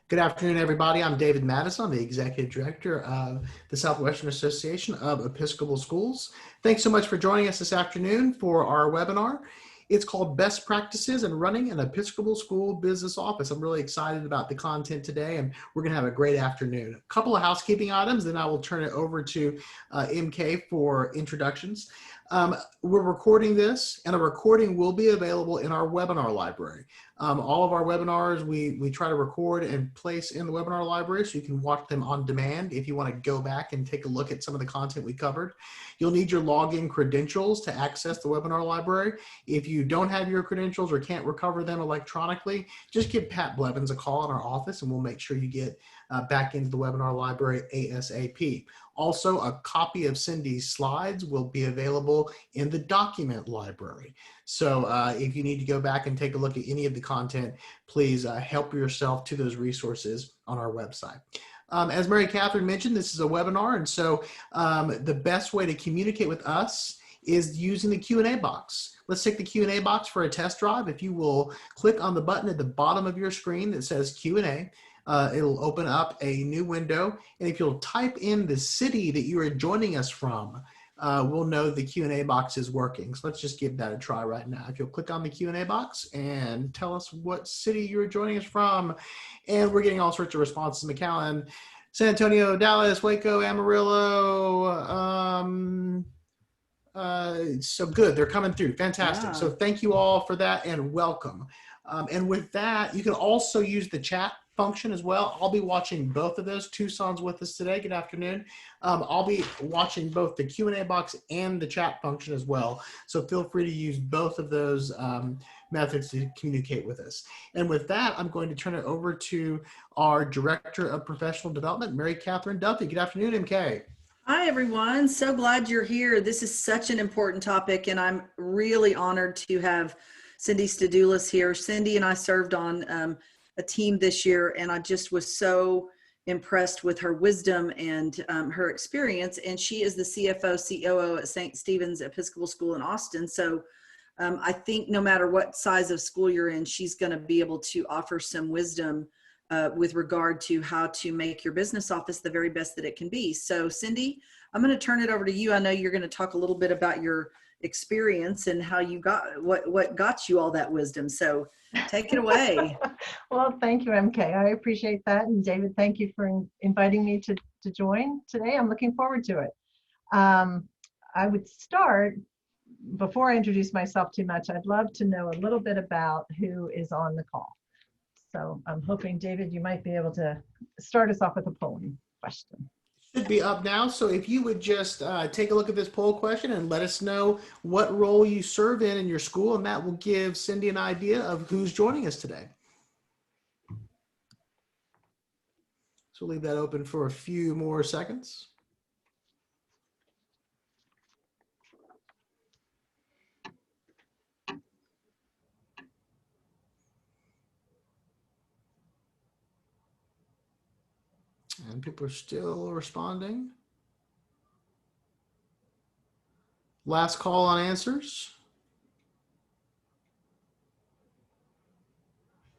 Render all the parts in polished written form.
Good afternoon, everybody. I'm David Madison. I'm the Executive Director of the Southwestern Association of Episcopal Schools. Thanks so much for joining us this afternoon for our webinar. It's called Best Practices in Running an Episcopal School Business Office. I'm really excited about the content today, and we're going to have a great afternoon. A couple of housekeeping items, then I will turn it over to MK for introductions. We're recording this, and a recording will be available in our webinar library. All of our webinars, we try to record and place in the webinar library so you can watch them on demand if you want to go back and take a look at some of the content we covered. You'll need your login credentials to access the webinar library. If you don't have your credentials or can't recover them electronically, just give Pat Blevins a call in our office and we'll make sure you get back into the webinar library ASAP. Also, a copy of Cindy's slides will be available in the document library. So if you need to go back and take a look at any of the content, please help yourself to those resources on our website. As Mary Catherine mentioned, this is a webinar, and so the best way to communicate with us is using the Q&A box. Let's take the Q&A box for a test drive. If you will click on the button at the bottom of your screen that says Q&A, it'll open up a new window, and if you'll type in the city that you are joining us from, we'll know the Q&A box is working. So let's just give that a try right now. If you'll click on the Q&A box and tell us what city you're joining us from, and we're getting all sorts of responses: McAllen, San Antonio, Dallas, Waco, Amarillo. So good, they're coming through. Fantastic. Yeah. So thank you all for that and welcome. And with that, you can also use the chat function as well. I'll be watching both of those. Tucson's with us today. Good afternoon. I'll be watching both the Q&A box and the chat function as well. So feel free to use both of those methods to communicate with us. And with that, I'm going to turn it over to our Director of Professional Development, Mary Catherine Duffy. Good afternoon, MK. Hi, everyone. So glad you're here. This is such an important topic, and I'm really honored to have Cindy Stadoulis here. Cindy and I served on a team this year, and I just was so impressed with her wisdom and her experience. And she is the CFO, COO at St. Stephen's Episcopal School in Austin. So I think no matter what size of school you're in, she's going to be able to offer some wisdom with regard to how to make your business office the very best that it can be. So Cindy, I'm going to turn it over to you. I know you're going to talk a little bit about your experience and how you got what got you all that wisdom. So take it away. Well, thank you, MK. I appreciate that. And David, thank you for inviting me to join today. I'm looking forward to it. I would start, before I introduce myself too much, I'd love to know a little bit about who is on the call. So I'm hoping, David, you might be able to start us off with a polling question. Should be up now. So if you would just take a look at this poll question and let us know what role you serve in your school, and that will give Cindy an idea of who's joining us today. So leave that open for a few more seconds. And people are still responding. Last call on answers.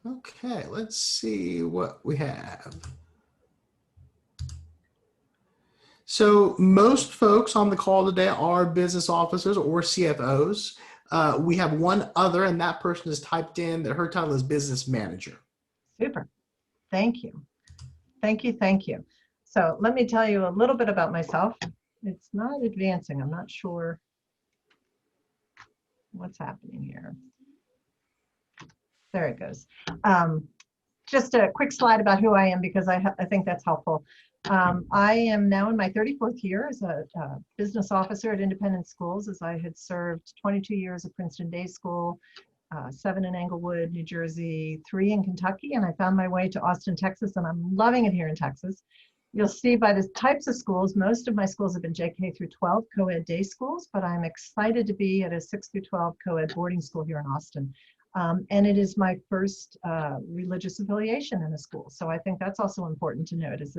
Okay, let's see what we have. So most folks on the call today are business officers or CFOs. We have one other, and that person has typed in that her title is business manager. Super. Thank you. Thank you. Thank you. So let me tell you a little bit about myself. It's not advancing. I'm not sure what's happening here. There it goes. Just a quick slide about who I am, because I think that's helpful. I am now in my 34th year as a business officer at Independent Schools, as I had served 22 years at Princeton Day School, 7 in Englewood, New Jersey, 3 in Kentucky, and I found my way to Austin, Texas, and I'm loving it here in Texas. You'll see by the types of schools, most of my schools have been JK through 12 co-ed day schools, but I'm excited to be at a 6 through 12 co-ed boarding school here in Austin. And it is my first religious affiliation in a school. So I think that's also important to note, is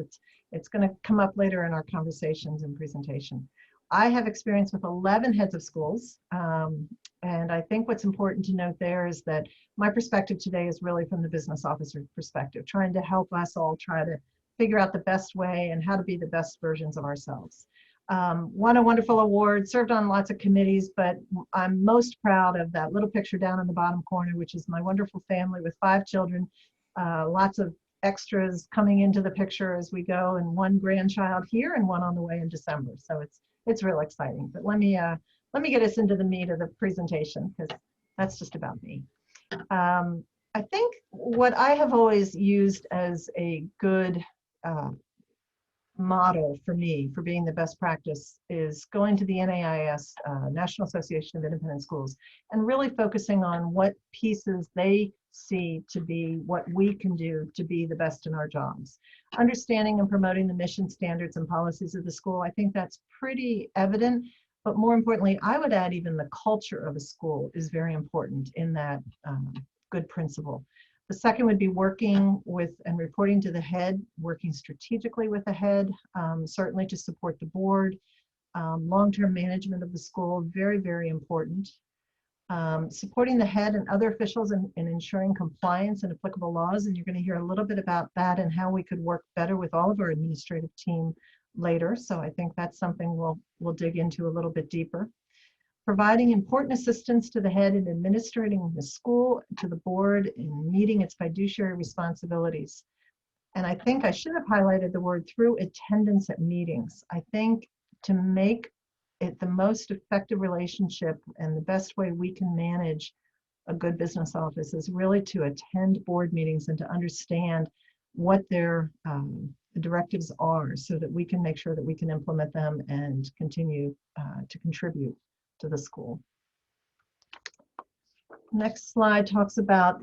it's going to come up later in our conversations and presentation. I have experience with 11 heads of schools. And I think what's important to note there is that my perspective today is really from the business officer perspective, trying to help us all try to figure out the best way and how to be the best versions of ourselves. Won a wonderful award, served on lots of committees, but I'm most proud of that little picture down in the bottom corner, which is my wonderful family with 5 children, lots of extras coming into the picture as we go, and 1 grandchild here and 1 on the way in December. So it's real exciting. But let me get us into the meat of the presentation, because that's just about me. I think what I have always used as a good model for me for being the best practice is going to the NAIS, National Association of Independent Schools, and really focusing on what pieces they see to be what we can do to be the best in our jobs. Understanding and promoting the mission, standards, and policies of the school, I think that's pretty evident. But more importantly, I would add even the culture of a school is very important in that good principle. The second would be working with and reporting to the head, working strategically with the head, certainly to support the board. Long-term management of the school, very, very important. Supporting the head and other officials in ensuring compliance and applicable laws. And you're going to hear a little bit about that and how we could work better with all of our administrative team later. So I think that's something we'll dig into a little bit deeper. Providing important assistance to the head in administrating the school, to the board in meeting its fiduciary responsibilities. And I think I should have highlighted the word through attendance at meetings. I think to make it the most effective relationship and the best way we can manage a good business office is really to attend board meetings and to understand what their directives are so that we can make sure that we can implement them and continue to contribute to the school. Next slide talks about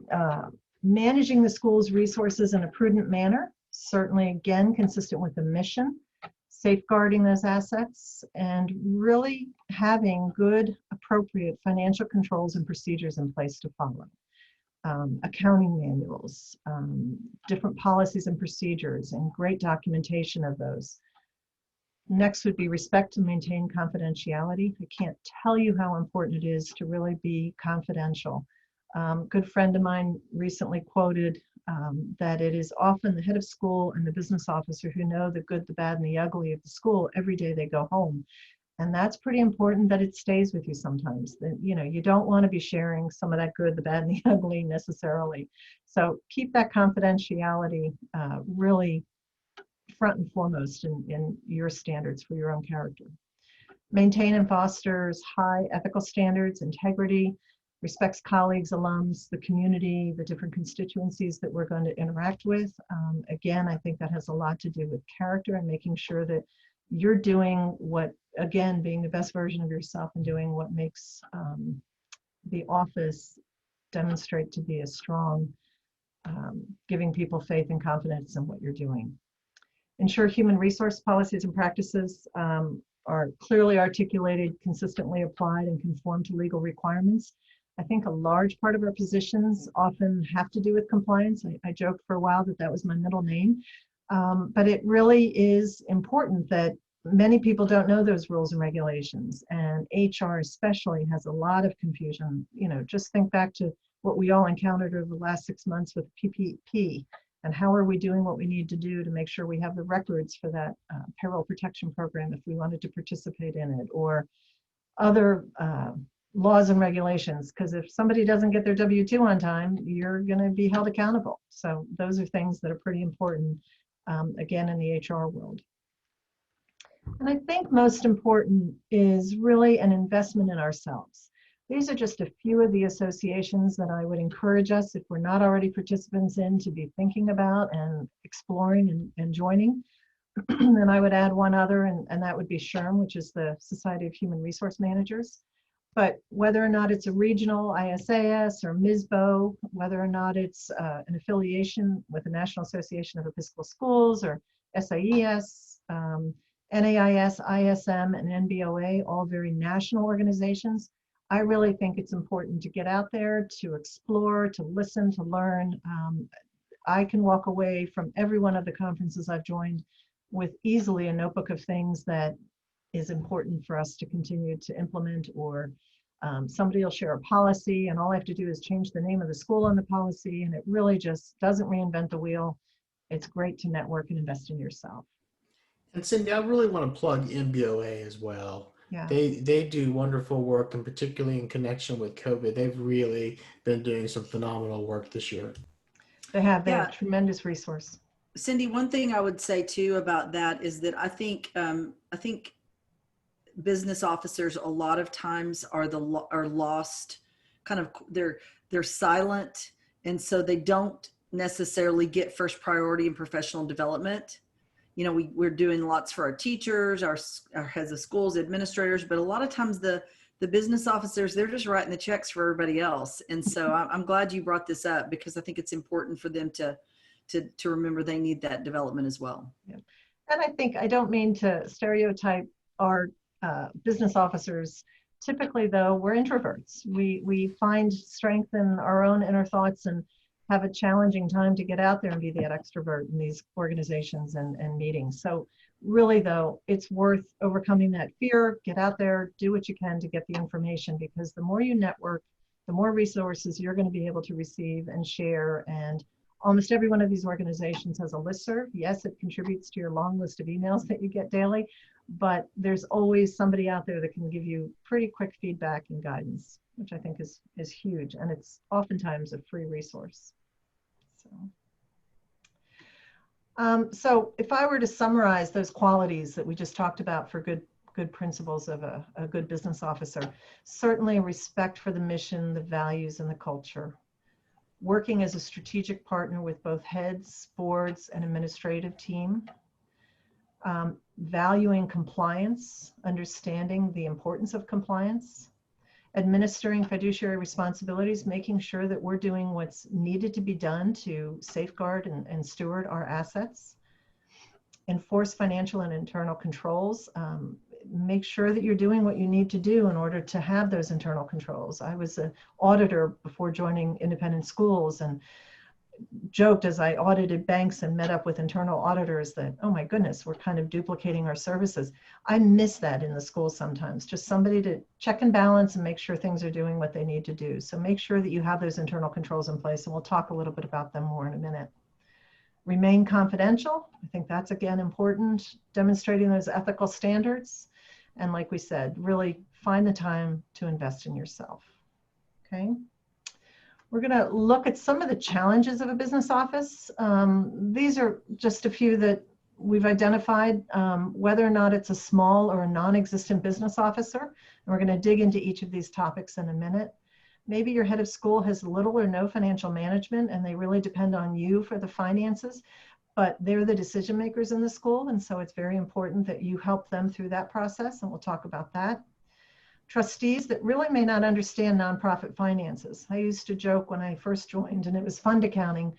managing the school's resources in a prudent manner, certainly again consistent with the mission, safeguarding those assets, and really having good, appropriate financial controls and procedures in place to follow. Accounting manuals, different policies and procedures, and great documentation of those. Next would be respect and maintain confidentiality. I can't tell you how important it is to really be confidential. Good friend of mine recently quoted that it is often the head of school and the business officer who know the good, the bad, and the ugly of the school every day they go home. And that's pretty important that it stays with you sometimes. That, you know, you don't want to be sharing some of that good, the bad, and the ugly necessarily. So keep that confidentiality really front and foremost in your standards for your own character. Maintain and fosters high ethical standards, integrity, respects colleagues, alums, the community, the different constituencies that we're going to interact with. Again, I think that has a lot to do with character and making sure that you're doing what, again, being the best version of yourself and doing what makes the office demonstrate to be a strong, giving people faith and confidence in what you're doing. Ensure human resource policies and practices are clearly articulated, consistently applied, and conform to legal requirements. I think a large part of our positions often have to do with compliance. I joked for a while that that was my middle name, but it really is important that many people don't know those rules and regulations, and HR especially has a lot of confusion. You know, just think back to what we all encountered over the last 6 months with PPP, and how are we doing what we need to do to make sure we have the records for that payroll protection program if we wanted to participate in it, or other laws and regulations, because if somebody doesn't get their W-2 on time, you're going to be held accountable. So those are things that are pretty important, again, in the HR world. And I think most important is really an investment in ourselves. These are just a few of the associations that I would encourage us, if we're not already participants in, to be thinking about and exploring and joining. And I would add one other, and that would be SHRM, which is the Society of Human Resource Managers. But whether or not it's a regional ISAS or MISBO, whether or not it's an affiliation with the National Association of Episcopal Schools or SIES, NAIS, ISM, and NBOA, all very national organizations, I really think it's important to get out there, to explore, to listen, to learn. I can walk away from every one of the conferences I've joined with easily a notebook of things that is important for us to continue to implement, or somebody will share a policy and all I have to do is change the name of the school on the policy, and it really just doesn't reinvent the wheel. It's great to network and invest in yourself. And Cindy, I really want to plug MBOA as well. Yeah. They do wonderful work, and particularly in connection with COVID, they've really been doing some phenomenal work this year. They have Yeah. tremendous resource. Cindy, one thing I would say too about that is that I think business officers a lot of times are lost, kind of they're silent, and so they don't necessarily get first priority in professional development. You know, we're doing lots for our teachers, our heads of schools, administrators, but a lot of times the business officers, they're just writing the checks for everybody else. And so I'm glad you brought this up, because I think it's important for them to remember they need that development as well. Yeah. And I think, I don't mean to stereotype our business officers. Typically though, we're introverts. We find strength in our own inner thoughts and have a challenging time to get out there and be that extrovert in these organizations and meetings. So really though, it's worth overcoming that fear, get out there, do what you can to get the information, because the more you network, the more resources you're going to be able to receive and share. And almost every one of these organizations has a listserv. Yes, it contributes to your long list of emails that you get daily, but there's always somebody out there that can give you pretty quick feedback and guidance, which I think is huge. And it's oftentimes a free resource. So if I were to summarize those qualities that we just talked about for good principles of a good business officer, certainly a respect for the mission, the values, and the culture. Working as a strategic partner with both heads, boards, and administrative team. Valuing compliance, understanding the importance of compliance. Administering fiduciary responsibilities, making sure that we're doing what's needed to be done to safeguard and steward our assets. Enforce financial and internal controls. Make sure that you're doing what you need to do in order to have those internal controls. I was an auditor before joining independent schools, and joked as I audited banks and met up with internal auditors that, oh my goodness, we're kind of duplicating our services. I miss that in the school sometimes, just somebody to check and balance and make sure things are doing what they need to do. So make sure that you have those internal controls in place, and we'll talk a little bit about them more in a minute. Remain confidential. I think that's again important, demonstrating those ethical standards. And like we said, really find the time to invest in yourself. Okay. We're going to look at some of the challenges of a business office. These are just a few that we've identified, whether or not it's a small or a non-existent business officer. And we're going to dig into each of these topics in a minute. Maybe your head of school has little or no financial management, and they really depend on you for the finances, but they're the decision makers in the school. And so it's very important that you help them through that process. And we'll talk about that. Trustees that really may not understand nonprofit finances. I used to joke when I first joined, and it was fund accounting.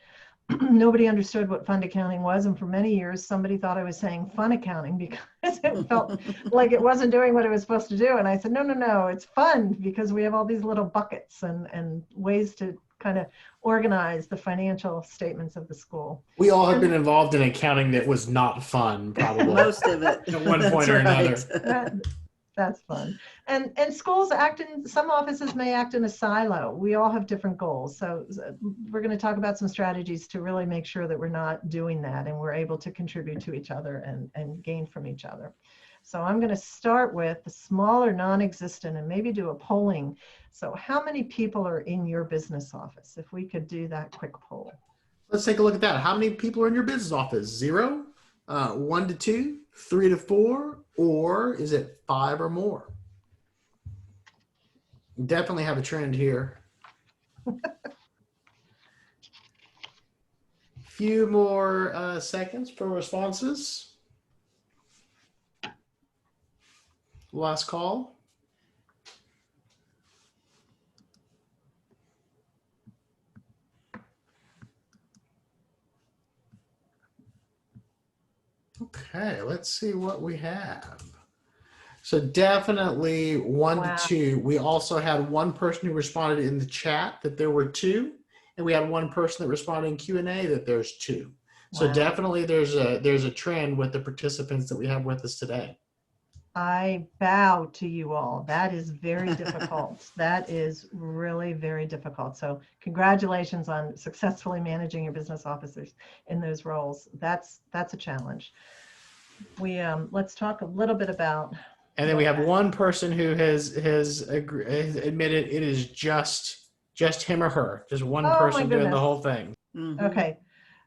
Nobody understood what fund accounting was. And for many years, somebody thought I was saying fun accounting because it felt like it wasn't doing what it was supposed to do. And I said, no, it's fun because we have all these little buckets and ways to kind of organize the financial statements of the school. We all have been involved in accounting that was not fun, probably. Most of it. At one point or another. That's fun. And schools some offices may act in a silo. We all have different goals. So we're going to talk about some strategies to really make sure that we're not doing that and we're able to contribute to each other and gain from each other. So I'm going to start with the smaller non-existent and maybe do a polling. So how many people are in your business office? If we could do that quick poll. Let's take a look at that. How many people are in your business office? 0, 1 to 2, 3 to 4, or is it 5 or more? Definitely have a trend here. Few more seconds for responses. Last call. Okay, let's see what we have. So definitely 1 Wow. to 2. We also had one person who responded in the chat that there were 2, and we had one person that responded in Q&A that there's 2. So Wow. definitely there's a trend with the participants that we have with us today. I bow to you all. That is very difficult. That is really very difficult. So congratulations on successfully managing your business officers in those roles. That's a challenge. Let's talk a little bit about. And then we have one person who has admitted it is just him or her, just one Oh my person doing the goodness. whole thing. Mhm. Okay,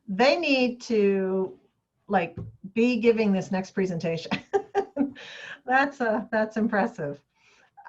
they need to like be giving this next presentation. That's impressive.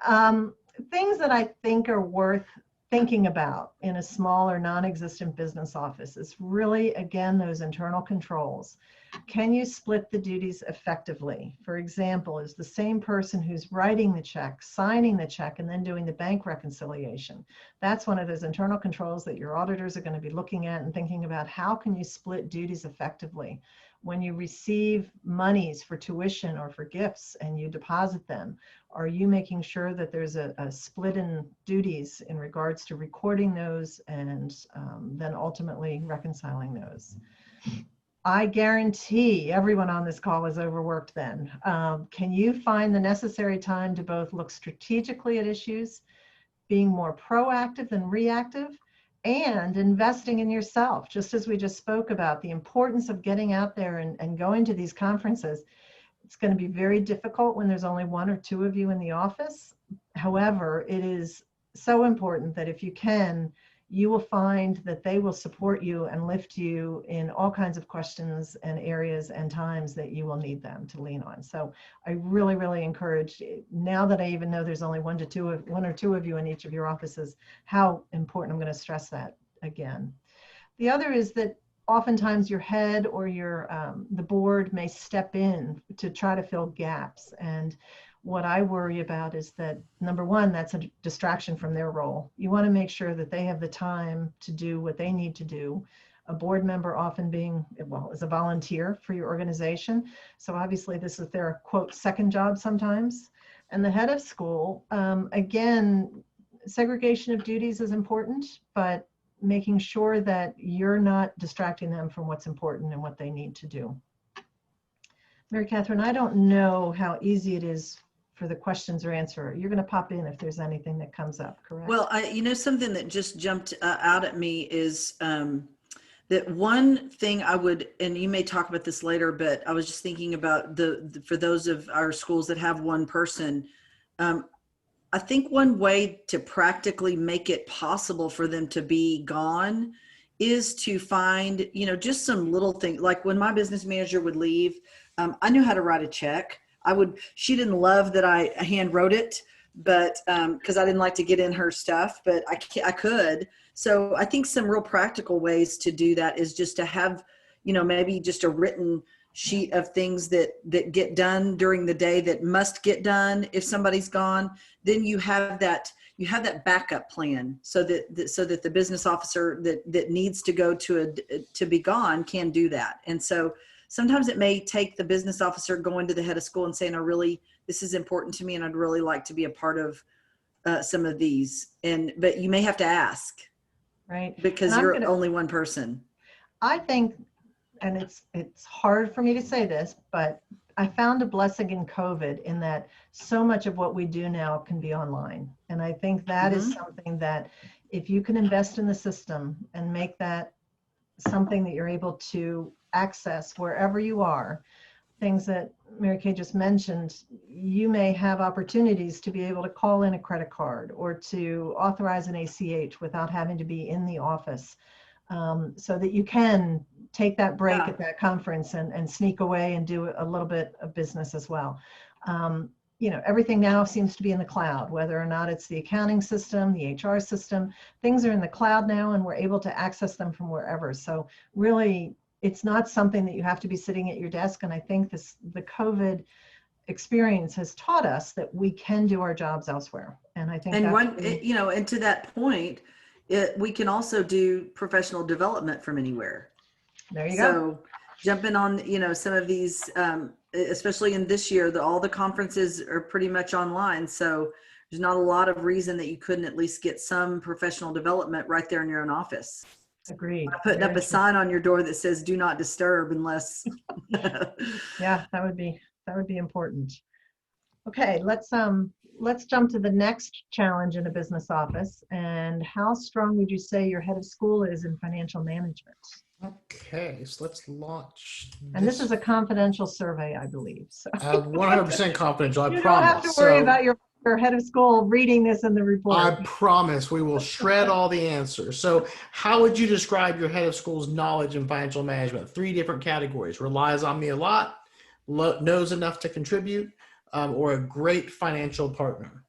Um, Things that I think are worth thinking about in a small or non-existent business office is really, again, those internal controls. Can you split the duties effectively? For example, is the same person who's writing the check, signing the check, and then doing the bank reconciliation? That's one of those internal controls that your auditors are going to be looking at and thinking about. How can you split duties effectively? When you receive monies for tuition or for gifts and you deposit them, are you making sure that there's a split in duties in regards to recording those and then ultimately reconciling those? I guarantee everyone on this call is overworked then. Can you find the necessary time to both look strategically at issues, being more proactive than reactive, and investing in yourself? Just as we just spoke about the importance of getting out there and going to these conferences. It's going to be very difficult when there's only one or two of you in the office. However, it is so important that if you can, you will find that they will support you and lift you in all kinds of questions and areas and times that you will need them to lean on. So I really, really encourage, now that I even know there's only one or two of you in each of your offices, how important. I'm going to stress that again. The other is that oftentimes your head or the board may step in to try to fill gaps. And what I worry about is that, number one, that's a distraction from their role. You want to make sure that they have the time to do what they need to do. A board member often being, well, is a volunteer for your organization. So obviously this is their, quote, second job sometimes. And the head of school, again, segregation of duties is important, but making sure that you're not distracting them from what's important and what they need to do. Mary Catherine, I don't know how easy it is for the questions or answer. You're going to pop in if there's anything that comes up, correct? Well, something that just jumped out at me is that one thing I would, and you may talk about this later, but I was just thinking about for those of our schools that have one person, I think one way to practically make it possible for them to be gone is to find, just some little things. Like when my business manager would leave, I knew how to write a check. She didn't love that I hand wrote it, but because I didn't like to get in her stuff, but I could. So I think some real practical ways to do that is just to have, maybe just a written sheet of things that get done during the day that must get done if somebody's gone. Then you have that backup plan so that the business officer that needs to go to be gone can do that. And so sometimes it may take the business officer going to the head of school and saying, this is important to me and I'd really like to be a part of some of these. But you may have to ask, right? Because you're only one person. I think, and it's hard for me to say this, but I found a blessing in COVID in that so much of what we do now can be online. And I think that is something that if you can invest in the system and make that something that you're able to access wherever you are, things that Mary Kay just mentioned, you may have opportunities to be able to call in a credit card or to authorize an ACH without having to be in the office, so that you can take that break at that conference and sneak away and do a little bit of business as well. Everything now seems to be in the cloud, whether or not it's the accounting system, the HR system, things are in the cloud now and we're able to access them from wherever. So really, it's not something that you have to be sitting at your desk. And I think the COVID experience has taught us that we can do our jobs elsewhere. And I think and to that point, we can also do professional development from anywhere. There you go. So jumping on, some of these, especially in this year, all the conferences are pretty much online. So there's not a lot of reason that you couldn't at least get some professional development right there in your own office. Agreed. Putting up a sign on your door that says "Do not disturb" unless. Yeah, that would be important. Okay, let's jump to the next challenge in a business office. And how strong would you say your head of school is in financial management? Okay, so let's launch And this is this. a confidential survey, I believe. So 100% confidential, I you don't have to promise. worry So about your head of school reading this in the I report. promise we will shred all the answers. So, how would you describe your head of school's knowledge in financial management? Three different categories: relies on me a lot, knows enough to contribute, or a great financial partner.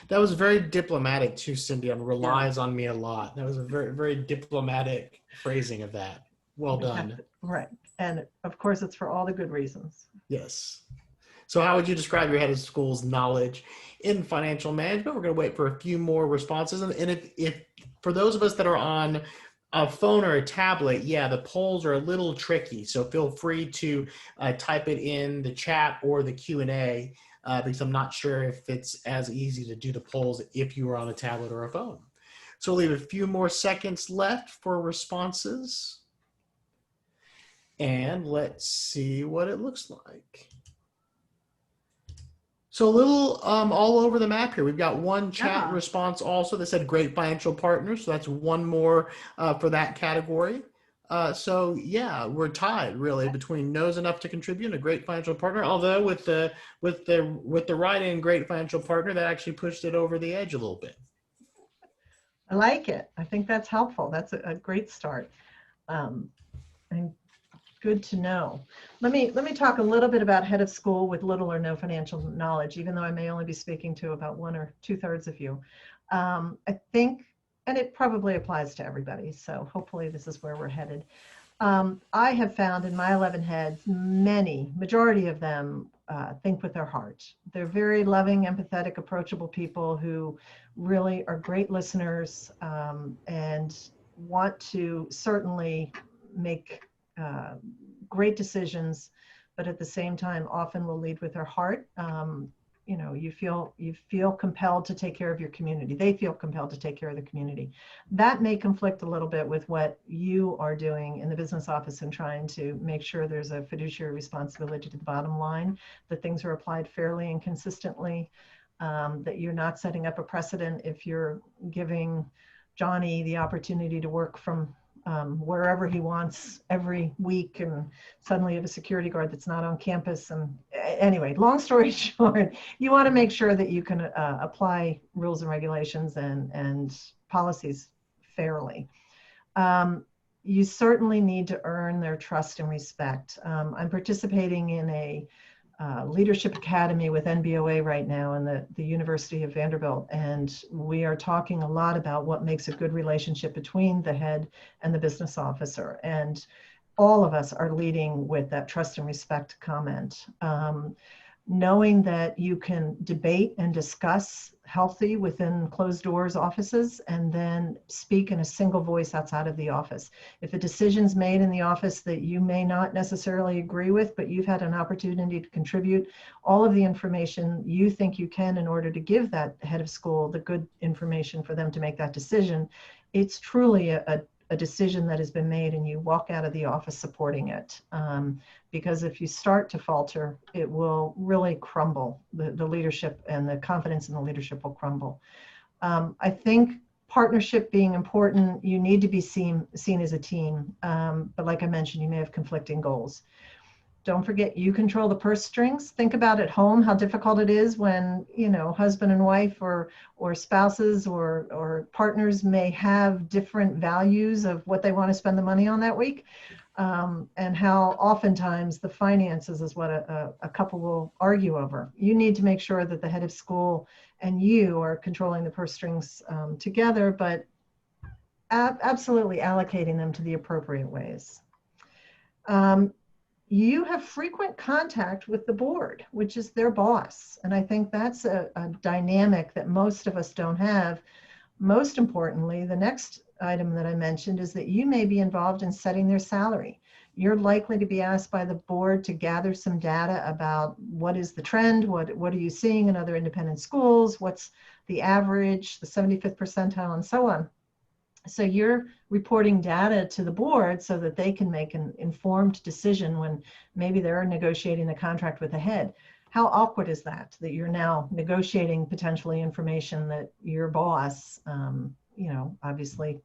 That was very diplomatic too, Cindy. On Yeah. relies on me a lot. That was a very, very diplomatic phrasing of that. Well done. Right. And of course, it's for all the good reasons. Yes. So, how would you describe your head of school's knowledge in financial management? We're going to wait for a few more responses. And if for those of us that are on a phone or a tablet, yeah, the polls are a little tricky. So feel free to type it in the chat or the Q&A because I'm not sure if it's as easy to do the polls if you are on a tablet or a phone. So we'll leave a few more seconds left for responses. And let's see what it looks like. So a little all over the map here. We've got one chat Yeah. response also that said great financial partner. So that's one more for that category. So yeah, we're tied really between knows enough to contribute and a great financial partner. Although with the write-in great financial partner, that actually pushed it over the edge a little bit. I like it. I think that's helpful. That's a great start. And good to know. Let me talk a little bit about head of school with little or no financial knowledge, even though I may only be speaking to about 1 or 2/3 of you. I think, and it probably applies to everybody, so hopefully this is where we're headed. I have found in my 11 heads, majority of them think with their heart. They're very loving, empathetic, approachable people who really are great listeners and want to certainly make great decisions, but at the same time often will lead with their heart. You feel compelled to take care of your community. They feel compelled to take care of the community. That may conflict a little bit with what you are doing in the business office and trying to make sure there's a fiduciary responsibility to the bottom line, that things are applied fairly and consistently, that you're not setting up a precedent if you're giving Johnny the opportunity to work from wherever he wants every week, and suddenly you have a security guard that's not on campus. And anyway, long story short, you want to make sure that you can apply rules and regulations and policies fairly. You certainly need to earn their trust and respect. I'm participating in a Leadership Academy with NBOA right now in the University of Vanderbilt. And we are talking a lot about what makes a good relationship between the head and the business officer. And all of us are leading with that trust and respect comment. Knowing that you can debate and discuss healthy within closed doors offices and then speak in a single voice outside of the office. If a decision's made in the office that you may not necessarily agree with, but you've had an opportunity to contribute all of the information you think you can in order to give that head of school the good information for them to make that decision, it's truly a decision that has been made, and you walk out of the office supporting it. Because if you start to falter, it will really crumble. The leadership and the confidence in the leadership will crumble. I think partnership being important, you need to be seen as a team. But like I mentioned, you may have conflicting goals. Don't forget, you control the purse strings. Think about at home how difficult it is when, husband and wife or spouses or partners may have different values of what they want to spend the money on that week. And how oftentimes the finances is what a couple will argue over. You need to make sure that the head of school and you are controlling the purse strings together, but absolutely allocating them to the appropriate ways. You have frequent contact with the board, which is their boss. And I think that's a dynamic that most of us don't have. Most importantly, the next item that I mentioned is that you may be involved in setting their salary. You're likely to be asked by the board to gather some data about what is the trend, what are you seeing in other independent schools, what's the average, the 75th percentile, and so on. So you're reporting data to the board so that they can make an informed decision when maybe they're negotiating a contract with the head. How awkward is that you're now negotiating potentially information that your boss, obviously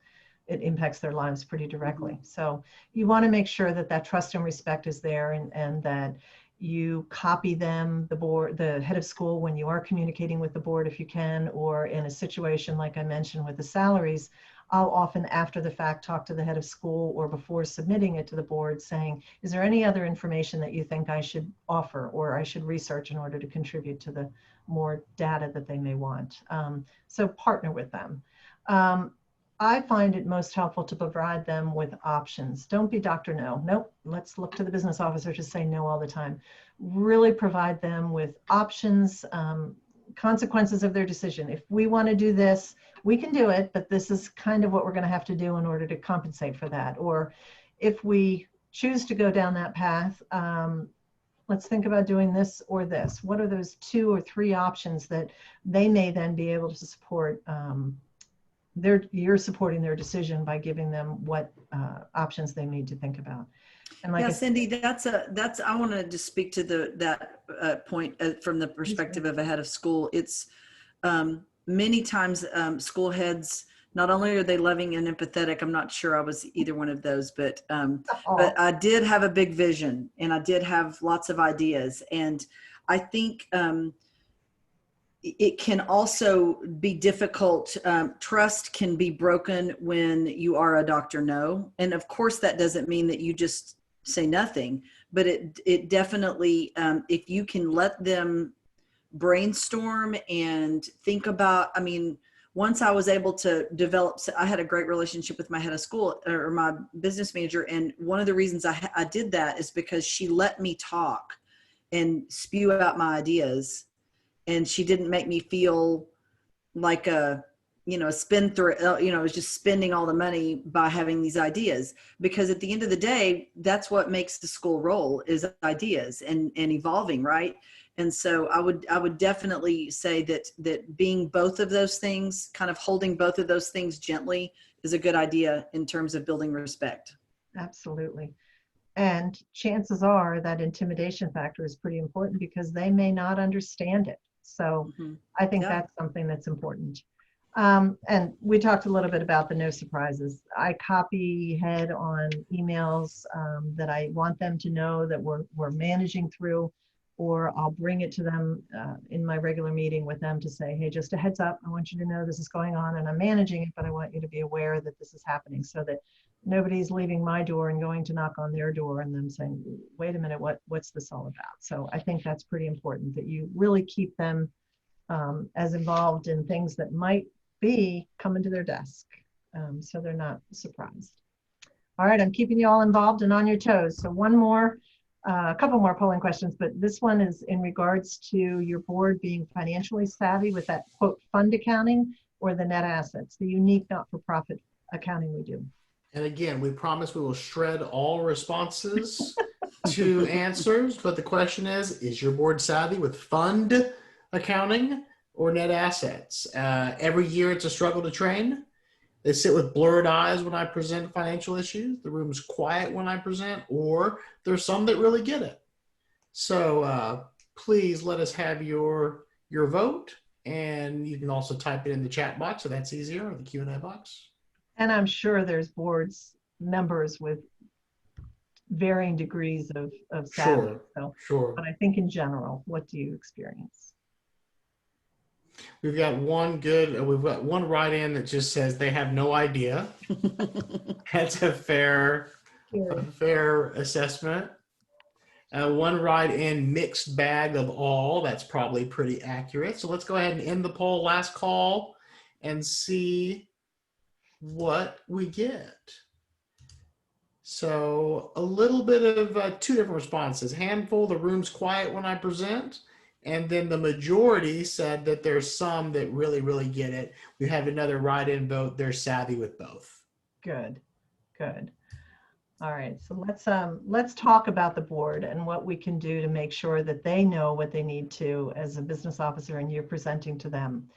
it impacts their lives pretty directly. So you want to make sure that that trust and respect is there, and that you copy them, the board, the head of school, when you are communicating with the board, if you can, or in a situation like I mentioned with the salaries, I'll often after the fact talk to the head of school or before submitting it to the board saying, is there any other information that you think I should offer or I should research in order to contribute to the more data that they may want? So partner with them. I find it most helpful to provide them with options. Don't be Dr. No. Nope. Let's look to the business officer to say no all the time. Really provide them with options, consequences of their decision. If we want to do this, we can do it, but this is kind of what we're going to have to do in order to compensate for that. Or if we choose to go down that path, let's think about doing this or this. What are those 2 or 3 options that they may then be able to support? You're supporting their decision by giving them what options they need to think about. And like yeah, Cindy, that's I want to just speak to that point from the perspective of a head of school. It's many times school heads, not only are they loving and empathetic, I'm not sure I was either one of those, but I did have a big vision and I did have lots of ideas. And I think it can also be difficult. Trust can be broken when you are a Dr. No. And of course, that doesn't mean that you just say nothing, but it definitely, if you can let them brainstorm and think about, I mean, once I was able to develop, I had a great relationship with my head of school or my business manager. And one of the reasons I did that is because she let me talk and spew out my ideas. And she didn't make me feel like a spendthrift, was just spending all the money by having these ideas. Because at the end of the day, that's what makes the school roll, is ideas and evolving, right? And so I would definitely say that being both of those things, kind of holding both of those things gently, is a good idea in terms of building respect. Absolutely. And chances are that intimidation factor is pretty important because they may not understand it. So I think that's something that's important. And we talked a little bit about the no surprises. I copy head on emails that I want them to know that we're managing through, or I'll bring it to them in my regular meeting with them to say, hey, just a heads up, I want you to know this is going on and I'm managing it, but I want you to be aware that this is happening so that nobody's leaving my door and going to knock on their door and them saying, wait a minute, what's this all about? So I think that's pretty important, that you really keep them as involved in things that might be coming to their desk, so they're not surprised. All right, I'm keeping you all involved and on your toes. So a couple more polling questions, but this one is in regards to your board being financially savvy with that quote fund accounting or the net assets, the unique not-for-profit accounting we do. And again, we promise we will shred all responses to answers, but the question is your board savvy with fund accounting or net assets? Every year it's a struggle to train. They sit with blurred eyes when I present financial issues. The room's quiet when I present, or there's some that really get it. So please let us have your vote, and you can also type it in the chat box, so that's easier, or the Q&A box. And I'm sure there's boards members with varying degrees of savvy. Sure. But I think in general, what do you experience? We've got one write-in that just says they have no idea. That's a fair assessment. One write-in, mixed bag of all. That's probably pretty accurate. So let's go ahead and end the poll, last call, and see what we get. So a little bit of 2 different responses. Handful, the room's quiet when I present. And then the majority said that there's some that really, really get it. We have another write-in vote. They're savvy with both. Good. All right, so let's talk about the board and what we can do to make sure that they know what they need to as a business officer and you're presenting to them.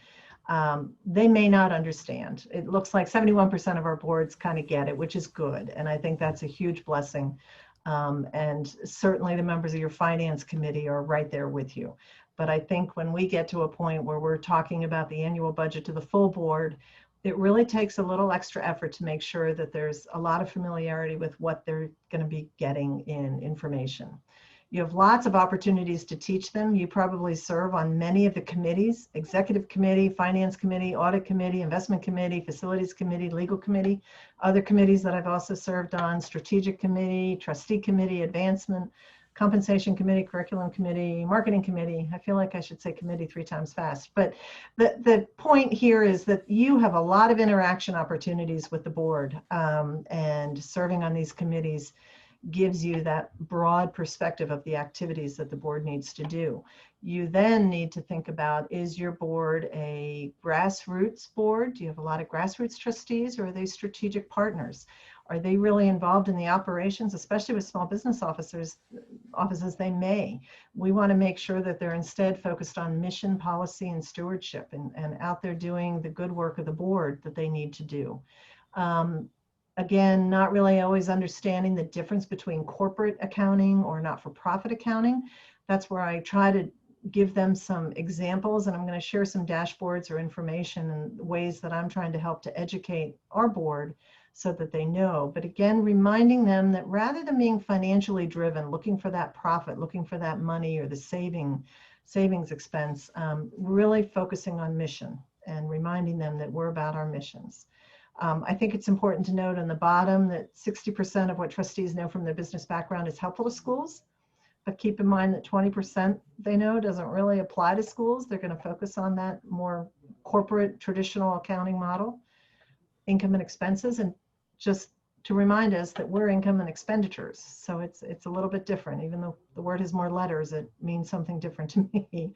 They may not understand. It looks like 71% of our boards kind of get it, which is good. And I think that's a huge blessing. And certainly the members of your finance committee are right there with you. But I think when we get to a point where we're talking about the annual budget to the full board, it really takes a little extra effort to make sure that there's a lot of familiarity with what they're going to be getting in information. You have lots of opportunities to teach them. You probably serve on many of the committees: executive committee, finance committee, audit committee, investment committee, facilities committee, legal committee, other committees that I've also served on: strategic committee, trustee committee, advancement, compensation committee, curriculum committee, marketing committee. I feel like I should say committee 3 times fast. But the point here is that you have a lot of interaction opportunities with the board, and serving on these committees gives you that broad perspective of the activities that the board needs to do. You then need to think about, is your board a grassroots board? Do you have a lot of grassroots trustees, or are they strategic partners? Are they really involved in the operations, especially with small business offices? They may. We want to make sure that they're instead focused on mission, policy, and stewardship, and out there doing the good work of the board that they need to do. Again, not really always understanding the difference between corporate accounting or not-for-profit accounting. That's where I try to give them some examples, and I'm going to share some dashboards or information and ways that I'm trying to help to educate our board so that they know. But again, reminding them that rather than being financially driven, looking for that profit, looking for that money or the savings expense, really focusing on mission and reminding them that we're about our missions. I think it's important to note on the bottom that 60% of what trustees know from their business background is helpful to schools, but keep in mind that 20% they know doesn't really apply to schools. They're going to focus on that more corporate traditional accounting model, income and expenses, and just to remind us that we're income and expenditures. So it's a little bit different. Even though the word has more letters, it means something different to me.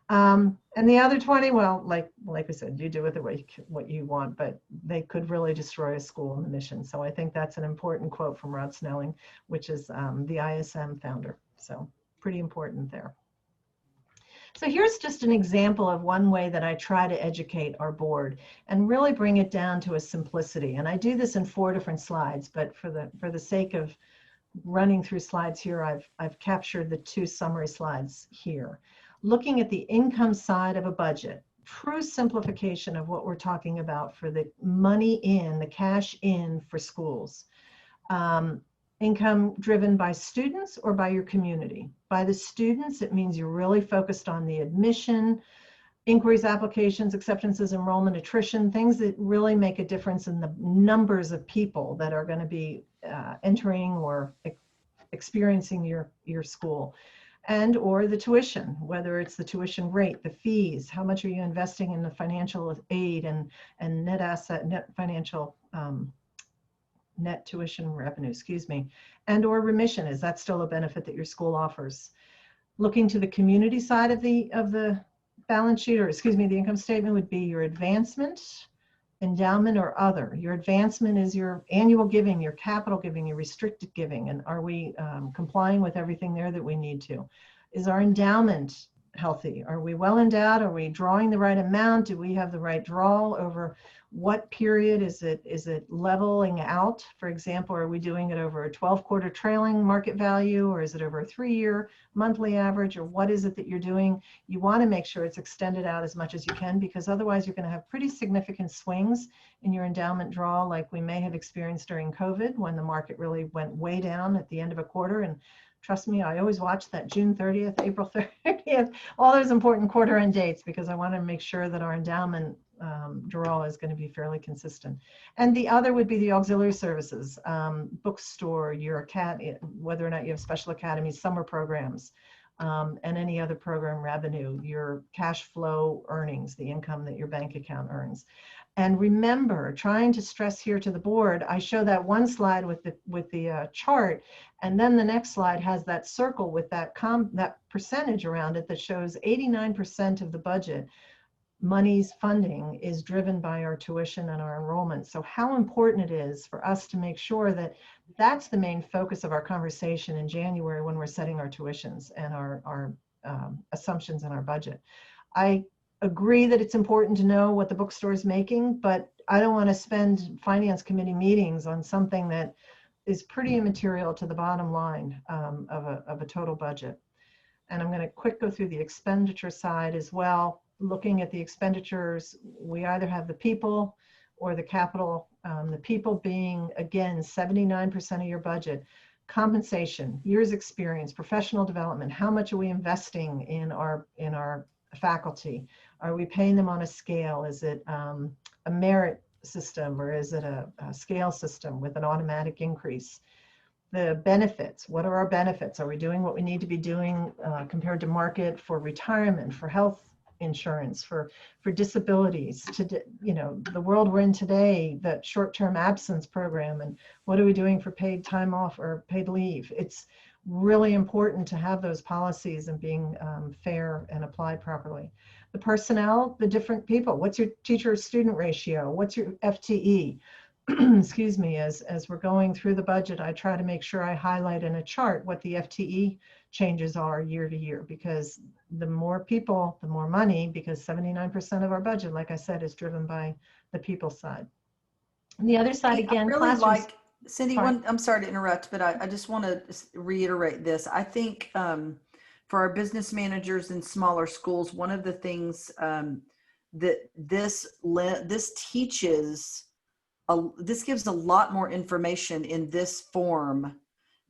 And the other 20, well, like I said, you do with it what you want, but they could really destroy a school and the mission. So I think that's an important quote from Rod Snelling, which is the ISM founder. So pretty important there. So here's just an example of one way that I try to educate our board and really bring it down to a simplicity. And I do this in 4 different slides, but for the sake of running through slides here, I've captured the 2 summary slides here. Looking at the income side of a budget, true simplification of what we're talking about for the money in, the cash in for schools. Income driven by students or by your community. By the students, it means you're really focused on the admission, inquiries, applications, acceptances, enrollment, attrition, things that really make a difference in the numbers of people that are going to be entering or experiencing your school. And or the tuition, whether it's the tuition rate, the fees, how much are you investing in the financial aid and net financial net tuition revenue, and or remission. Is that still a benefit that your school offers? Looking to the community side of the balance sheet, or the income statement, would be your advancement, endowment, or other. Your advancement is your annual giving, your capital giving, your restricted giving, and are we complying with everything there that we need to? Is our endowment healthy? Are we well endowed? Are we drawing the right amount? Do we have the right draw over what period? Is it leveling out? For example, are we doing it over a 12-quarter trailing market value, or is it over a 3-year monthly average, or what is it that you're doing? You want to make sure it's extended out as much as you can, because otherwise you're going to have pretty significant swings in your endowment draw, like we may have experienced during COVID when the market really went way down at the end of a quarter. And trust me, I always watch that June 30th, April 30th, all those important quarter end dates, because I want to make sure that our endowment draw is going to be fairly consistent. And the other would be the auxiliary services, bookstore, whether or not you have special academies, summer programs, and any other program revenue, your cash flow earnings, the income that your bank account earns. And remember, trying to stress here to the board, I show that one slide with the chart, and then the next slide has that circle with that percentage around it that shows 89% of the budget money's funding is driven by our tuition and our enrollment. So how important it is for us to make sure that that's the main focus of our conversation in January when we're setting our tuitions and our assumptions in our budget. I agree that it's important to know what the bookstore is making, but I don't want to spend finance committee meetings on something that is pretty immaterial to the bottom line of a total budget. And I'm going to quick go through the expenditure side as well. Looking at the expenditures, we either have the people or the capital. The people being, again, 79% of your budget. Compensation, years experience, professional development. How much are we investing in our faculty? Are we paying them on a scale? Is it a merit system, or is it a scale system with an automatic increase? The benefits, what are our benefits? Are we doing what we need to be doing compared to market for retirement, for health insurance, for disabilities, the world we're in today, the short-term absence program, and what are we doing for paid time off or paid leave? It's really important to have those policies and being fair and applied properly. The personnel, the different people, what's your teacher-student ratio? What's your FTE? Excuse me, as we're going through the budget, I try to make sure I highlight in a chart what the FTE changes are year to year, because the more people, the more money, because 79% of our budget, like I said, is driven by the people side. And the other side, again, I really classrooms. like, Cindy, Sorry. I'm sorry to interrupt, but I just want to reiterate this. I think for our business managers in smaller schools, one of the things that this teaches, this gives a lot more information in this form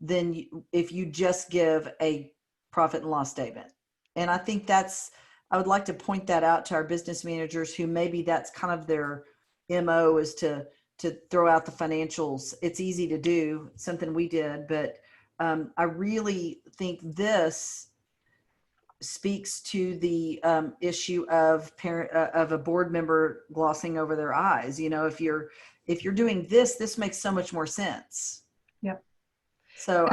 than if you just give a profit and loss statement. And I think I would like to point that out to our business managers who maybe that's kind of their MO, is to throw out the financials. It's easy to do, something we did, but I really think this speaks to the issue of a board member glossing over their eyes. If you're doing this makes so much more sense. Yep. So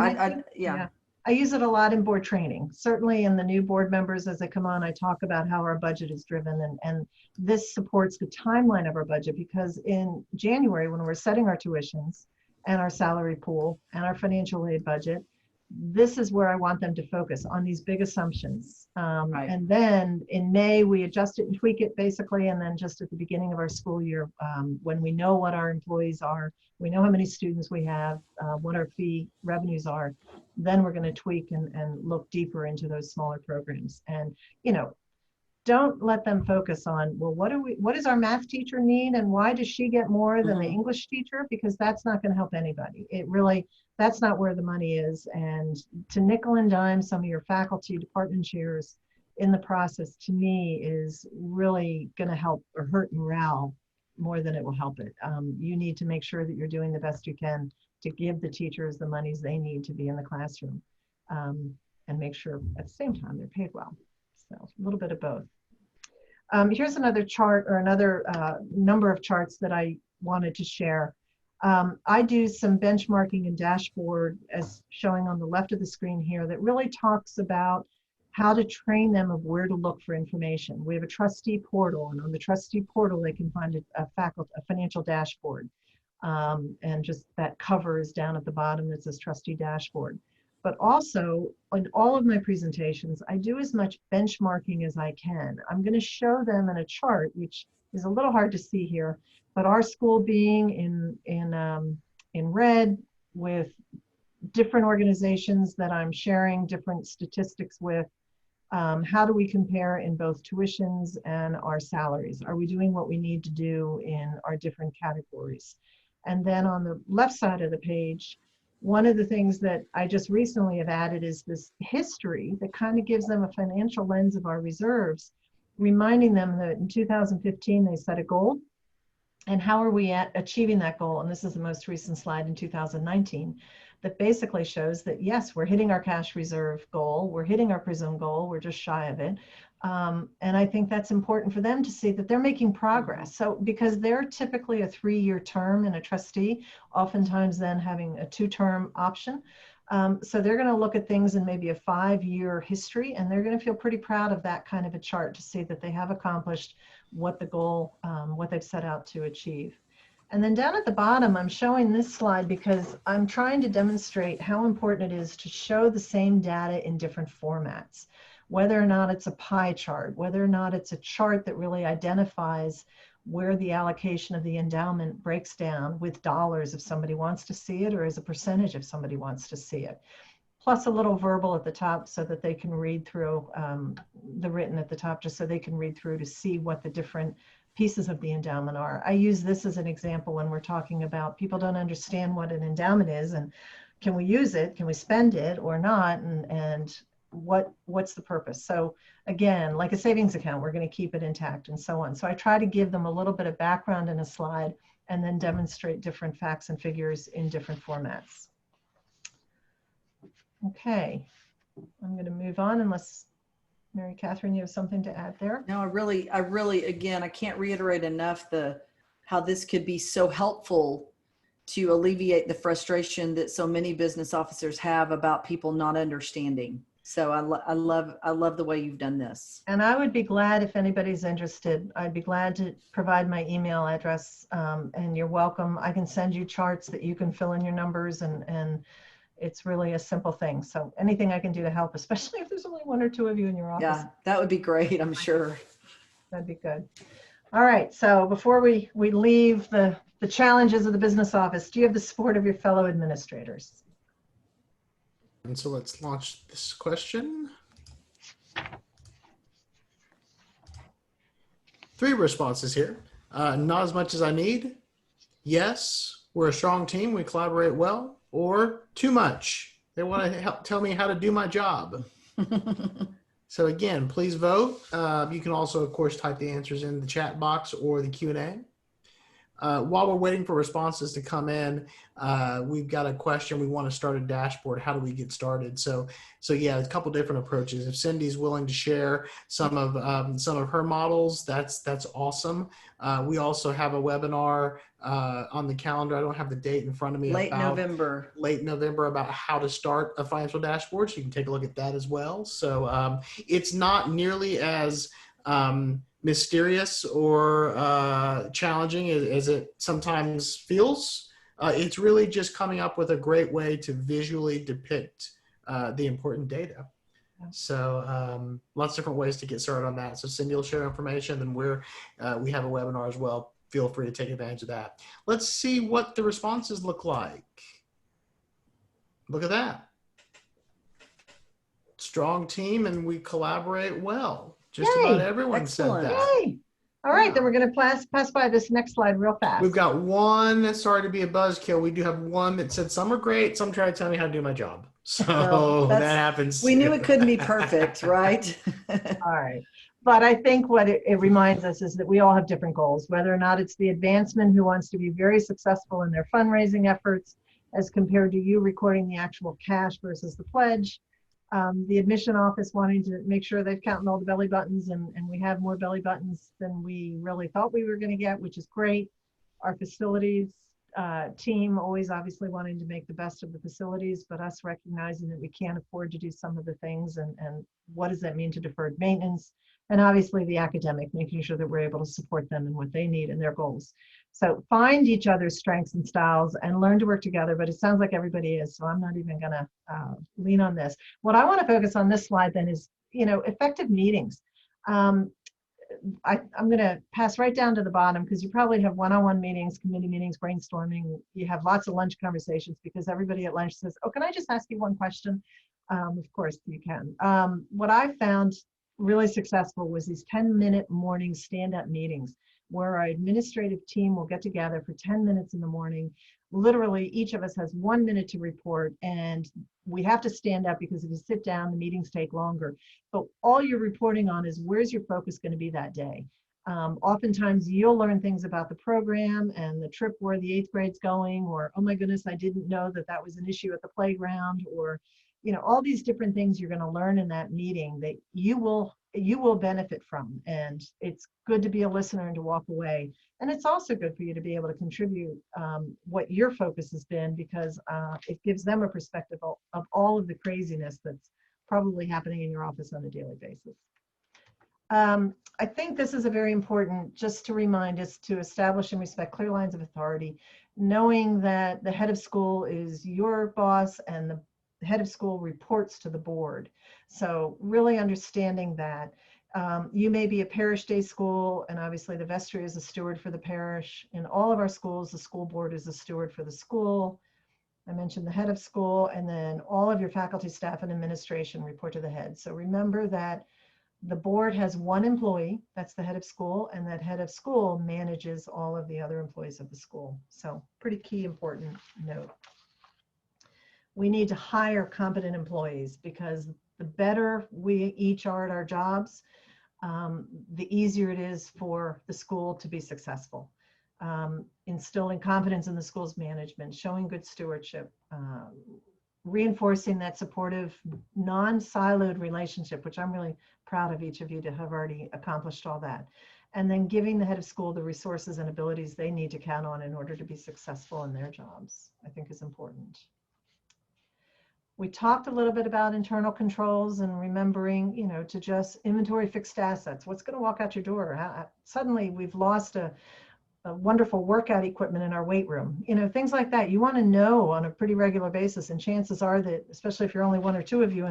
yeah. I use it a lot in board training. Certainly in the new board members, as they come on, I talk about how our budget is driven, and this supports the timeline of our budget, because in January, when we're setting our tuitions and our salary pool and our financial aid budget, this is where I want them to focus on these big assumptions. Right. And then in May, we adjust it and tweak it basically. And then just at the beginning of our school year, when we know what our employees are, we know how many students we have, what our fee revenues are, then we're going to tweak and look deeper into those smaller programs. And, don't let them focus on, well, what does our math teacher need, and why does she get more than the English teacher? Because that's not going to help anybody. That's not where the money is. And to nickel and dime some of your faculty department chairs in the process, to me, is really going to help or hurt morale more than it will help it. You need to make sure that you're doing the best you can to give the teachers the monies they need to be in the classroom, and make sure at the same time they're paid well. So a little bit of both. Here's another chart, or another number of charts that I wanted to share. I do some benchmarking and dashboard, as showing on the left of the screen here, that really talks about how to train them of where to look for information. We have a trustee portal, and on the trustee portal, they can find a financial dashboard. And just that cover is down at the bottom that says trustee dashboard. But also, in all of my presentations, I do as much benchmarking as I can. I'm going to show them in a chart, which is a little hard to see here, but our school being in red, with different organizations that I'm sharing different statistics with. How do we compare in both tuitions and our salaries? Are we doing what we need to do in our different categories? And then on the left side of the page, one of the things that I just recently have added is this history that kind of gives them a financial lens of our reserves, reminding them that in 2015 they set a goal, and how are we at achieving that goal? And this is the most recent slide in 2019 that basically shows that yes, we're hitting our cash reserve goal, we're hitting our PRISM goal, we're just shy of it. And I think that's important for them to see that they're making progress. So because they're typically a 3-year term in a trustee, oftentimes then having a 2-term option. So they're going to look at things in maybe a 5-year history, and they're going to feel pretty proud of that kind of a chart to see that they have accomplished what the goal, what they've set out to achieve. And then down at the bottom, I'm showing this slide because I'm trying to demonstrate how important it is to show the same data in different formats, whether or not it's a pie chart, whether or not it's a chart that really identifies where the allocation of the endowment breaks down with dollars if somebody wants to see it, or as a percentage if somebody wants to see it. Plus a little verbal at the top so that they can read through the written at the top, just so they can read through to see what the different pieces of the endowment are. I use this as an example when we're talking about people don't understand what an endowment is, and can we use it, can we spend it or not, and what's the purpose. So again, like a savings account, we're going to keep it intact and so on. So I try to give them a little bit of background in a slide and then demonstrate different facts and figures in different formats. Okay, I'm going to move on unless Mary Catherine, you have something to add there? No, I really, again, I can't reiterate enough how this could be so helpful to alleviate the frustration that so many business officers have about people not understanding. So I love the way you've done this. And I would be glad if anybody's interested. I'd be glad to provide my email address, and you're welcome. I can send you charts that you can fill in your numbers, and it's really a simple thing. So anything I can do to help, especially if there's only one or two of you in your office. Yeah, that would be great, I'm sure. That'd be good. All right, so before we leave the challenges of the business office, do you have the support of your fellow administrators? And so let's launch this question. 3 responses here. Not as much as I need. Yes, we're a strong team. We collaborate well. Or too much. They want to help tell me how to do my job. So again, please vote. You can also, of course, type the answers in the chat box or the Q&A. While we're waiting for responses to come in, we've got a question. We want to start a dashboard. How do we get started? So yeah, a couple different approaches. If Cindy's willing to share some of her models, that's awesome. We also have a webinar on the calendar. I don't have the date in front of me. Late November about how to start a financial dashboard. So you can take a look at that as well. So it's not nearly as mysterious or challenging as it sometimes feels. It's really just coming up with a great way to visually depict the important data. So lots of different ways to get started on that. So Cindy will share information, and we have a webinar as well. Feel free to take advantage of that. Let's see what the responses look like. Look at that. Strong team, and we collaborate well. Just Yay. about everyone Excellent. said that. Yay. All right, then we're going to pass by this next slide real fast. We've got one, sorry to be a buzzkill, we do have one that said some are great, some try to tell me how to do my job. So Well, that happens. We knew it couldn't be perfect, right? All right. But I think what it reminds us is that we all have different goals, whether or not it's the advancement who wants to be very successful in their fundraising efforts as compared to you recording the actual cash versus the pledge. The admission office wanting to make sure they've counted all the belly buttons, and we have more belly buttons than we really thought we were going to get, which is great. Our facilities team always obviously wanting to make the best of the facilities, but us recognizing that we can't afford to do some of the things, and what does that mean to deferred maintenance, and obviously the academic, making sure that we're able to support them in what they need and their goals. So find each other's strengths and styles and learn to work together, but it sounds like everybody is, so I'm not even gonna lean on this. What I wanna focus on this slide then is, effective meetings. I'm gonna pass right down to the bottom because you probably have one-on-one meetings, committee meetings, brainstorming. You have lots of lunch conversations because everybody at lunch says, oh, can I just ask you one question? Of course you can. What I found really successful was these 10-minute morning stand-up meetings where our administrative team will get together for 10 minutes in the morning. Literally, each of us has 1 minute to report, and we have to stand up because if you sit down, the meetings take longer. But all you're reporting on is where's your focus going to be that day. Oftentimes, you'll learn things about the program and the trip where the 8th grade's going, or, oh my goodness, I didn't know that was an issue at the playground, or all these different things you're going to learn in that meeting that you will benefit from. And it's good to be a listener and to walk away. And it's also good for you to be able to contribute what your focus has been, because it gives them a perspective of all of the craziness that's probably happening in your office on a daily basis. I think this is a very important, just to remind us to establish and respect clear lines of authority, knowing that the head of school is your boss and the head of school reports to the board. So really understanding that. You may be a parish day school, and obviously the vestry is a steward for the parish. In all of our schools, the school board is a steward for the school. I mentioned the head of school, and then all of your faculty, staff, and administration report to the head. So remember that the board has one employee, that's the head of school, and that head of school manages all of the other employees of the school. So pretty key, important note. We need to hire competent employees, because the better we each are at our jobs, the easier it is for the school to be successful. Instilling confidence in the school's management, showing good stewardship, reinforcing that supportive, non-siloed relationship, which I'm really proud of each of you to have already accomplished all that. And then giving the head of school the resources and abilities they need to count on in order to be successful in their jobs, I think is important. We talked a little bit about internal controls and remembering, to just inventory fixed assets. What's going to walk out your door? Suddenly we've lost a wonderful workout equipment in our weight room. Things like that. You want to know on a pretty regular basis, and chances are that, especially if you're only one or two of you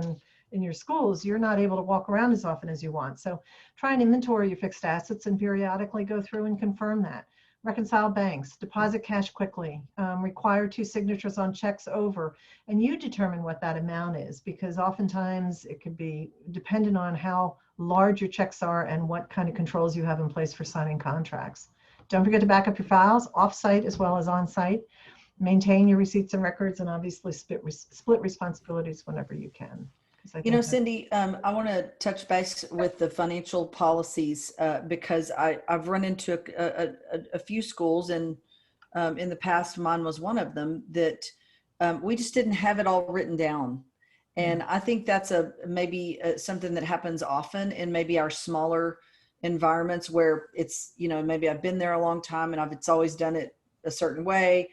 in your schools, you're not able to walk around as often as you want. So try and inventory your fixed assets and periodically go through and confirm that. Reconcile banks, deposit cash quickly, require 2 signatures on checks over, and you determine what that amount is, because oftentimes it could be dependent on how large your checks are and what kind of controls you have in place for signing contracts. Don't forget to back up your files off-site as well as on-site. Maintain your receipts and records, and obviously split responsibilities whenever you can. Cindy, I want to touch base with the financial policies because I've run into a few schools, and in the past, mine was one of them, that we just didn't have it all written down. And I think that's maybe something that happens often in maybe our smaller environments where it's, maybe I've been there a long time and it's always done it a certain way.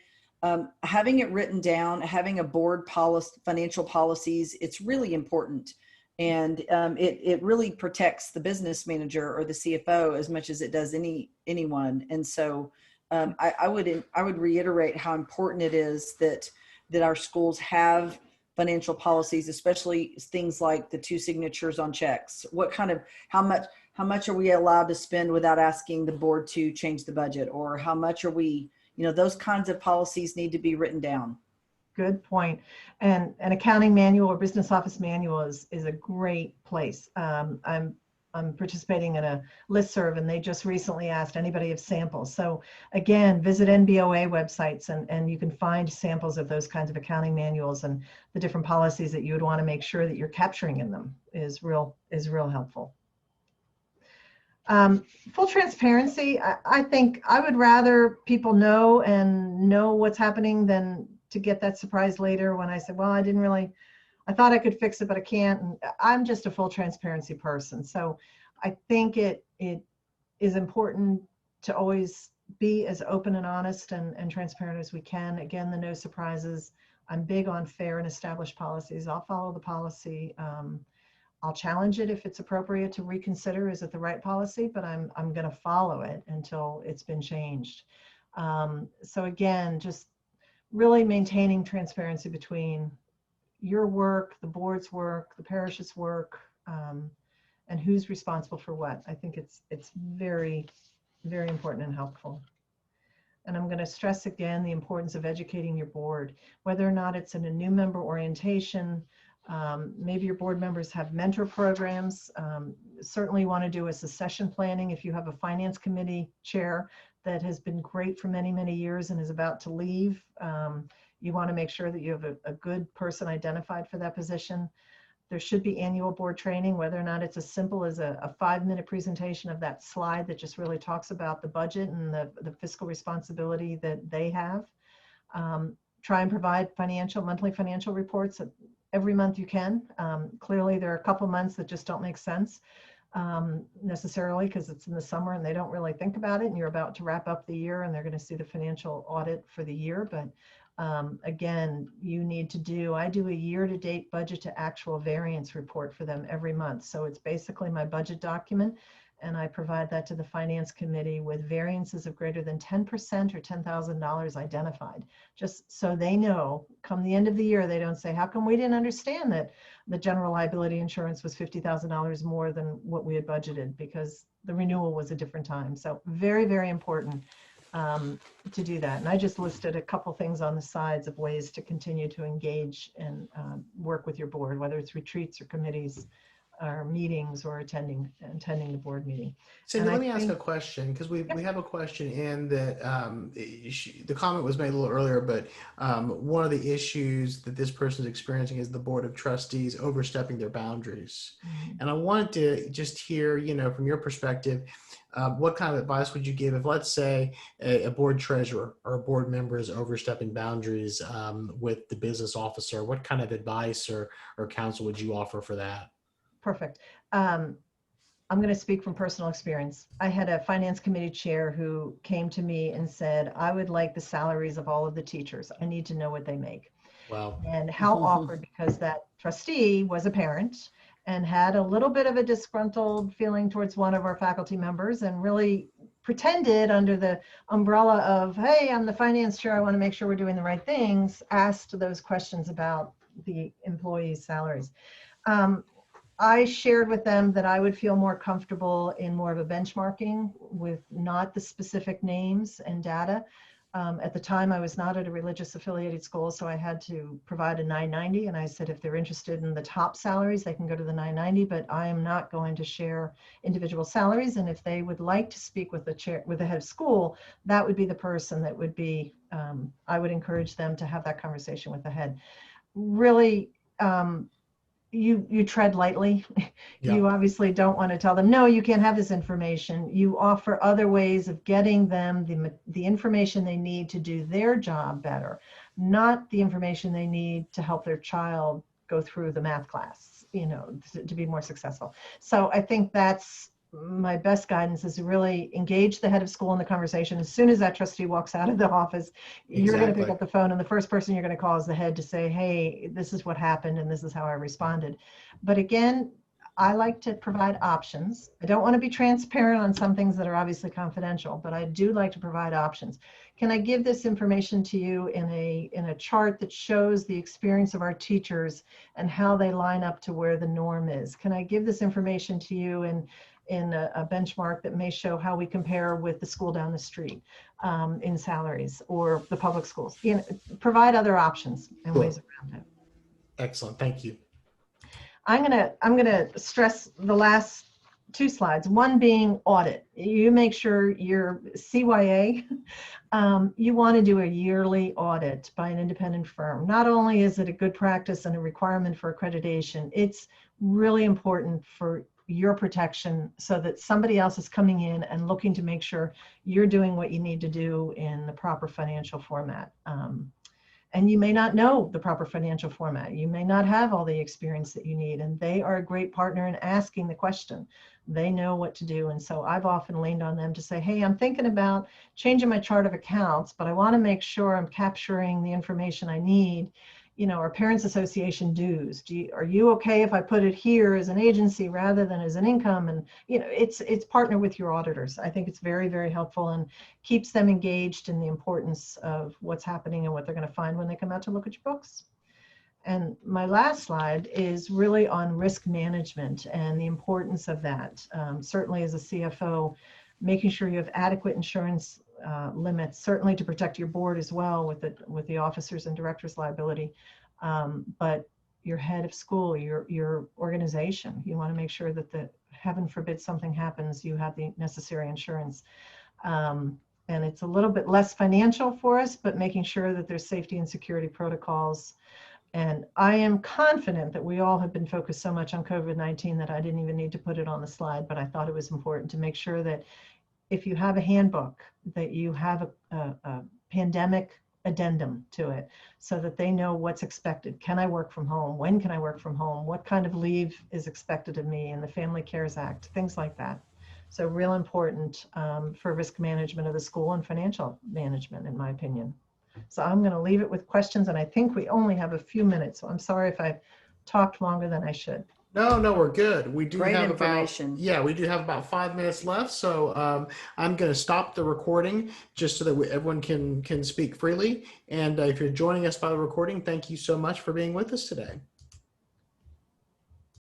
Having it written down, having a board policy, financial policies, it's really important. And it really protects the business manager or the CFO as much as it does anyone. And so I would reiterate how important it is that our schools have financial policies, especially things like the 2 signatures on checks. How much are we allowed to spend without asking the board to change the budget, or how much are we, those kinds of policies need to be written down. Good point. And an accounting manual or business office manual is a great place. I'm participating in a listserv, and they just recently asked anybody have samples. So again, visit NBOA websites and you can find samples of those kinds of accounting manuals, and the different policies that you would want to make sure that you're capturing in them is real helpful. Full transparency. I think I would rather people know what's happening than to get that surprise later when I said, well, I thought I could fix it, but I can't. And I'm just a full transparency person. So I think it is important to always be as open and honest and transparent as we can. Again, the no surprises. I'm big on fair and established policies. I'll follow the policy. I'll challenge it if it's appropriate to reconsider, is it the right policy, but I'm going to follow it until it's been changed. So again, just really maintaining transparency between your work, the board's work, the parish's work, and who's responsible for what. I think it's very, very important and helpful. And I'm going to stress again the importance of educating your board, whether or not it's in a new member orientation. Maybe your board members have mentor programs. Certainly want to do a succession planning if you have a finance committee chair that has been great for many, many years and is about to leave. You want to make sure that you have a good person identified for that position. There should be annual board training, whether or not it's as simple as a 5-minute presentation of that slide that just really talks about the budget and the fiscal responsibility that they have. Try and provide monthly financial reports every month you can. Clearly, there are a couple months that just don't make sense necessarily because it's in the summer and they don't really think about it, and you're about to wrap up the year and they're going to see the financial audit for the year. But again, I do a year-to-date budget to actual variance report for them every month. So it's basically my budget document, and I provide that to the finance committee with variances of greater than 10% or $10,000 identified, just so they know come the end of the year, they don't say, how come we didn't understand that the general liability insurance was $50,000 more than what we had budgeted, because the renewal was a different time. So very, very important to do that. And I just listed a couple things on the sides of ways to continue to engage and work with your board, whether it's retreats or committees or meetings or attending the board meeting. Cindy, And let I me ask a think- question, because we Yes. have a question in that the comment was made a little earlier, but one of the issues that this person is experiencing is the Board of Trustees overstepping their boundaries. And I wanted to just hear, from your perspective, what kind of advice would you give if, let's say, a board treasurer or a board member is overstepping boundaries with the business officer? What kind of advice or counsel would you offer for that? Perfect. I'm going to speak from personal experience. I had a finance committee chair who came to me and said, I would like the salaries of all of the teachers. I need to know what they make. Wow. And how awkward, because that trustee was a parent and had a little bit of a disgruntled feeling towards one of our faculty members, and really pretended under the umbrella of, hey, I'm the finance chair, I want to make sure we're doing the right things, asked those questions about the employees' salaries. I shared with them that I would feel more comfortable in more of a benchmarking with not the specific names and data. At the time, I was not at a religious affiliated school, so I had to provide a 990. And I said, if they're interested in the top salaries, they can go to the 990, but I am not going to share individual salaries. And if they would like to speak with the head of school, that would be the person that would be, I would encourage them to have that conversation with the head. Really, you tread lightly. Yeah. You obviously don't want to tell them, no, you can't have this information. You offer other ways of getting them the information they need to do their job better, not the information they need to help their child go through the math class, to be more successful. So I think that's my best guidance, is to really engage the head of school in the conversation. As soon as that trustee walks out of the office, you're going to pick up the phone, and the first person you're going to call is the head to say, hey, this is what happened and this is how I responded. But again, I like to provide options. I don't want to be transparent on some things that are obviously confidential, but I do like to provide options. Can I give this information to you in a chart that shows the experience of our teachers and how they line up to where the norm is? Can I give this information to you in a benchmark that may show how we compare with the school down the street in salaries, or the public schools? Provide other options and ways around it. Excellent. Thank you. I'm gonna stress the last two slides. One being audit. You make sure your CYA, you want to do a yearly audit by an independent firm. Not only is it a good practice and a requirement for accreditation, it's really important for your protection, so that somebody else is coming in and looking to make sure you're doing what you need to do in the proper financial format. And you may not know the proper financial format. You may not have all the experience that you need, and they are a great partner in asking the question. They know what to do. And so I've often leaned on them to say, hey, I'm thinking about changing my chart of accounts, but I want to make sure I'm capturing the information I need. Our Parents Association dues. Are you okay if I put it here as an agency rather than as an income? And it's partner with your auditors. I think it's very, very helpful and keeps them engaged in the importance of what's happening and what they're going to find when they come out to look at your books. And my last slide is really on risk management and the importance of that. Certainly as a CFO, making sure you have adequate insurance limits, certainly to protect your board as well with the officers and directors liability, but your head of school, your organization, you want to make sure that heaven forbid something happens, you have the necessary insurance. And it's a little bit less financial for us, but making sure that there's safety and security protocols. And I am confident that we all have been focused so much on COVID-19 that I didn't even need to put it on the slide, but I thought it was important to make sure that if you have a handbook, that you have a pandemic addendum to it, so that they know what's expected. Can I work from home? When can I work from home? What kind of leave is expected of me in the Family Cares Act? Things like that. So real important for risk management of the school and financial management, in my opinion. So I'm going to leave it with questions, and I think we only have a few minutes, so I'm sorry if I talked longer than I should. No, we're good. We do Great have information. we do have about 5 minutes left. So I'm going to stop the recording just so that everyone can speak freely. And if you're joining us by the recording, thank you so much for being with us today.